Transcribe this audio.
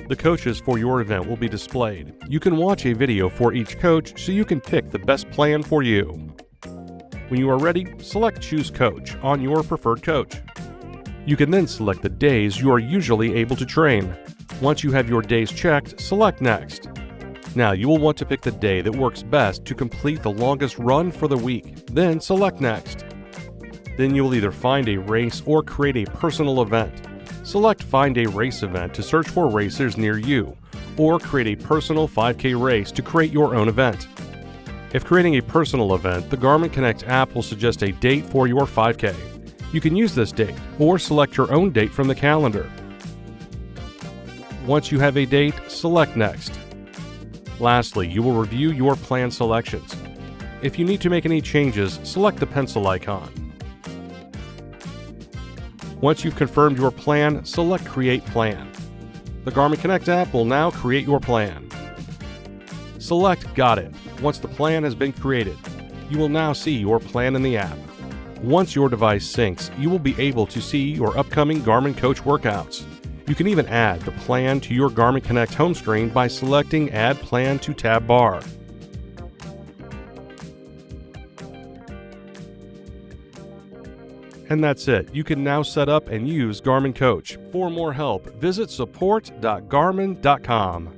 The coaches for your event will be displayed. You can watch a video for each coach so you can pick the best plan for you. When you are ready, select Choose Coach on your preferred coach. You can then select the days you are usually able to train. Once you have your days checked, select Next. Now you will want to pick the day that works best to complete the longest run for the week. Then select Next. Then you will either find a race or create a personal event. Select Find a Race Event to search for racers near you, or create a personal 5K race to create your own event. If creating a personal event, the Garmin Connect app will suggest a date for your 5K. You can use this date, or select your own date from the calendar. Once you have a date, select Next. Lastly, you will review your plan selections. If you need to make any changes, select the pencil icon. Once you've confirmed your plan, select Create Plan. The Garmin Connect app will now create your plan. Select Got It. Once the plan has been created, you will now see your plan in the app. Once your device syncs, you will be able to see your upcoming Garmin Coach workouts. You can even add the plan to your Garmin Connect home screen by selecting Add Plan to Tab Bar. And that's it. You can now set up and use Garmin Coach. For more help, visit support.garmin.com.